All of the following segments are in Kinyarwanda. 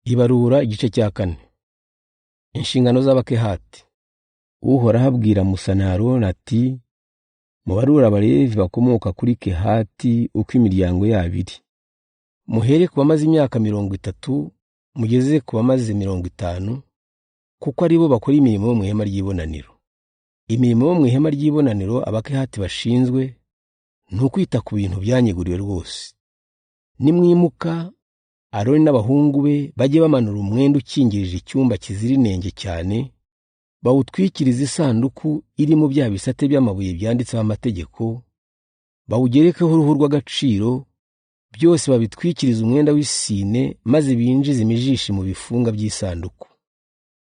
Ibarura igice cya 4. Inshingano z'Abakehati. Uhoraho abwira Musa na Aroni ati, mubarura Abalevi bakomoka kuri Kehati uko imiryango yabo iri. Muhere ku bamaze imyaka 30 mugeze ku bamaze 50, kuko ari bo bakora imirimo yo mu ihema ry'ibonaniro. Imirimo yo mu ihema ry'ibonaniro Abakehati bashinzwe n'ukwita ku bintu byanyeguriwe rwose. Nimwimuka, Aroni n'abahungu be bajye bamanura umwenda ukingirije icyumba kizira inenge cyane, bawutwikiriza isanduku iri mu bya bisate by'amabuye byanditseho amategeko, bawugerekeho uruhu rw'agaciro, byose babitwikiriza umwenda w'isine, maze binjize imijishi mu bifunga by'isanduku.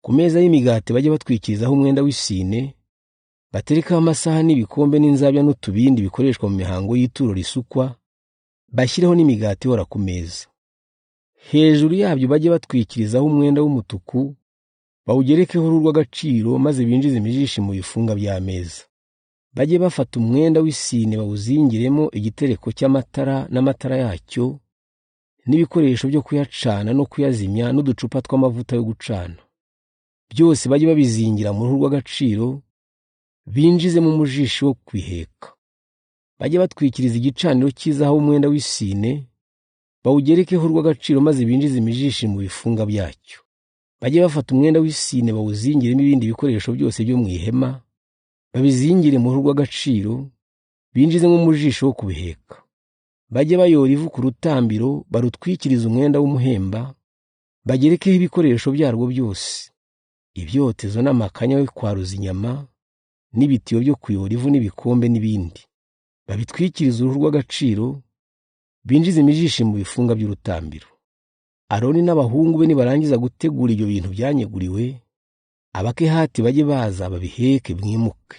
Ku meza y'imigati bajye batwikirizaho umwenda w'isine, baterekaho amasaha n'ibikombe n'inzabya n'utubindi bikoreshwa mu mihango y'ituro risukwa, bashyireho n'imigati ihora ku meza. Hejuru yabyo bajye batwikirizaho umwenda w'umutuku, bawugerekeho uruhu rw'agaciro, maze binjize imijishi mu bifunga by'ameza. Bajye bafata umwenda w'isine bawuzingiremo igitereko cy'amatara n'amatara yacyo, n'ibikoresho byo kuyacana no kuyazimya n'uducupa tw'amavuta yo gucana. Byose bajye babizingira mu ruhu rw'agaciro, binjizemo umujishi wo kwiheka. Bajye batwikiriza igicaniro cy'izahabu umwenda w'isine, bawugerekeho urw'agaciro, maze binjize imijishi mu bifunga byacyo. Bajye bafata umwenda w'isine bawuzingiremo ibindi bikoresho byose byo mu ihema, babizingire mu ruhu rw'agaciro, binjizemo umujishi wo kubiheka. Bajye bayora ivu ku rutambiro, barutwikiriza umwenda w'umuhemba, bagerekeho ibikoresho byarwo byose, ibyotezo n'amakanya yo kwaruza inyama, n'ibitiyo byo kuyora ivu n'ibikombe n'ibindi. Babitwikiriza uruhu rw'agaciro, binjize imijishi mu bifunga by'urutambiro. Aroni n'abahungu be nibarangiza gutegura ibyo bintu byanyeguriwe, Abakehati bajye baza babiheke mwimuke,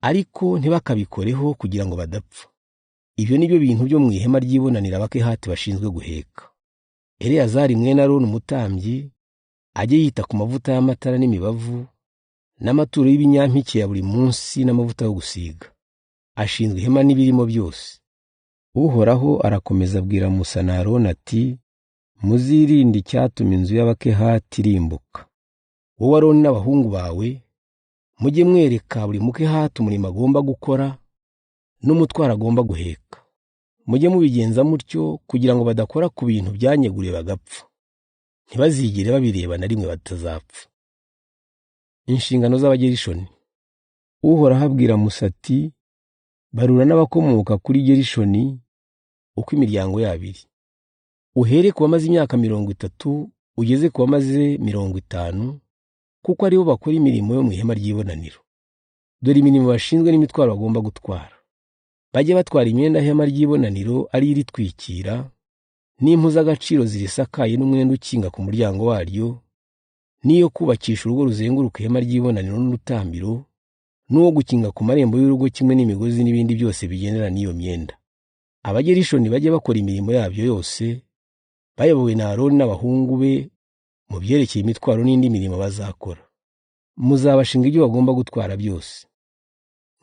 ariko ntibakabikoreho kugira ngo badapfa. Ibyo nibyo bintu byo mu ihema ry'ibonaniro Abakehati bashinzwe guheka. Eleyazari mwene Aroni umutambyi ajye yita ku mavuta y'amatara n'imibavu, n'amaturo y'ibinyampeke ya buri munsi n'amavuta yo gusiga. Ashinzwe ihema n'ibirimo byose. Uhoraho arakomeza abwira Musa na Aroni ati, muzirinde icyatuma inzu y'Abakehati irimbuka. Wowe Aroni n'abahungu bawe mujye mwereka buri Mukehati umurimo agomba gukora n'umutwaro agomba guheka. Mujye mubigenza mutyo kugira ngo badakora ku bintu byanyeguriwe bagapfa, ntibazigere babireba na rimwe batazapfa. Inshingano z'Abagerishoni. Uhoraho abwira Musa ati, barura n'abakomoka kuri Gerishoni uko imiryango yabo iri. Uhere ku bamaze imyaka 30 ugeze ku bamaze 50, kuko ari bo bakora imirimo yo mu ihema ry'ibonaniro. Dore imirimo bashinzwe n'imitwaro bagomba gutwara. Bajye batwara imyenda y'ihema ry'ibonaniro ari iritwikira, n'impu z'agaciro zirisakaye n'umwenda ukinga ku muryango waryo, n'iyo kubakisha urugo ruzenguruka ihema ry'ibonaniro n'urutambiro, n'uwo gukinga ku marembo y'urugo kimwe n'imigozi n'ibindi byose bigendera n'iyo myenda. Abagerishoni bajye bakora imirimo yabyo yose, bayobowe na Aroni n'abahungu be mu byerekeye imitwaro n'indi mirimo bazakora. Muzabashinga ibyo bagomba gutwara byose.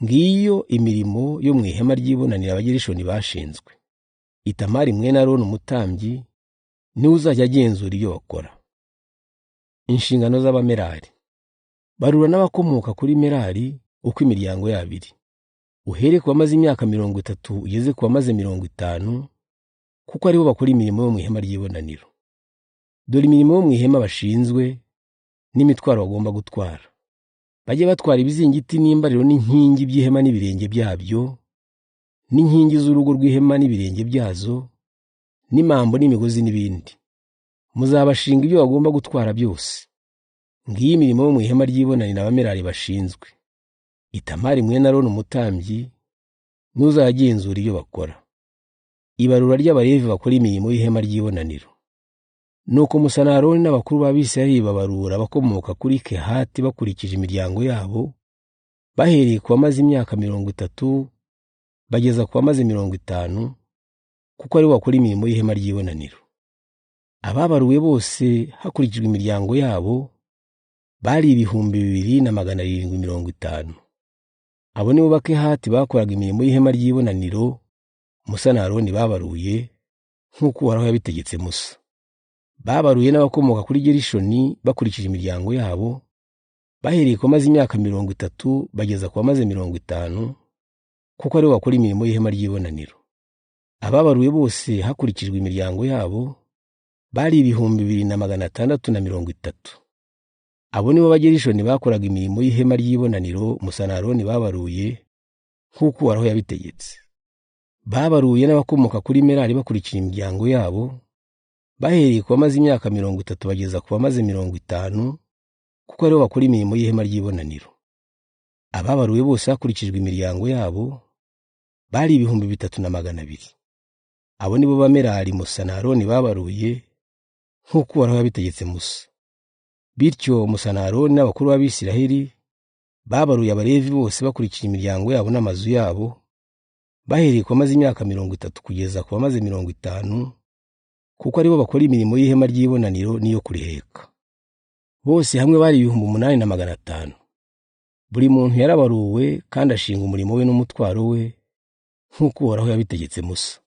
Ngiyo imirimo yo mu ihema ry'ibonaniro Abagerishoni bashinzwe. Itamari mwene Aroni umutambyi niwe uzajya agenzura ibyo bakora. Inshingano z'Abamerari. Barura n'abakomoka kuri Merari uko imiryango yabo iri. Uhere ku bamaze imyaka 30 ugeze ku bamaze 50, kuko ari bo bakora imirimo yo mu ihema ry'ibonaniro. Dore imirimo yo mu ihema bashinzwe n'imitwaro bagomba gutwara. Bajye batwara ibizingiti n'imbariro n'inkingi by'ihema n'ibirenge byabyo, n'inkingi z'urugo rw'ihema n'ibirenge byazo, n'imambo n'imigozi n'ibindi. Muzabashinga ibyo bagomba gutwara byose. Ngiyi imirimo yo mu ihema ry'ibonaniro Abamerari bashinzwe. Itamari mwene Aroni umutambyi n'uzagenzura ibyo bakora. Ibarura ry'Abalevi bakora imirimo y'ihema ry'ibonaniro. Nuko Musa na Aroni n'abakuru b'Abisirayeli babarura abakomoka kuri Kehati bakurikije imiryango yabo, bahereye ku bamaze imyaka 30 bageza ku bamaze 50, kuko ari bo bakora imirimo y'ihema ry'ibonaniro. Ababaruwe bose hakurikijwe imiryango yabo bari 2,750. Abo nibo Bakehati bakoraga imirimo y'ihema ry'ibonaniro Musa na Aroni babaruye nk'uko Uhoraho yabitegetse Musa. babaruye n'abakomoka kuri Gerishoni bakurikije imiryango yabo, bahereye ku bamaze imyaka 30 bageza ku bamaze 50, kuko aribo bakora imirimo y'ihema ry'ibonaniro. Ababaruye bose hakurikijwe imiryango yabo bari 2,630. Abo nibo Bagerishoni bakoraga imirimo y'ihema ry'ibonaniro Musa na Aroni babaruye nk'uko Uhoraho yabitegetse. Babaruye n'abakomoka kuri Merari bakurikije imiryango yabo, bahereye ku bamaze imyaka 30 bageza ku bamaze 50, kuko aribo bakora imirimo y'ihema ry'ibonaniro. Ababaruye bose hakurikijwe imiryango yabo bari 3,200. Abo nibo Bamerari Musa na Aroni babaruye nk'uko Uhoraho yabitegetse Musa. Bityo Musa na Aroni n'abakuru b'Abisiraheli babaruye Abalevi bose bakurikije imiryango yabo n'amazu yabo, bahereye ku bamaze imyaka 30 kugeza ku bamaze 50, kuko aribo bakora imirimo y'ihema ry'ibonaniro n'iyo kuriheka. Bose hamwe bari 8,500. Buri muntu yarabaruwe kandi ashinga umurimo we n'umutwaro we nk'uko Uhoraho yabitegetse Musa.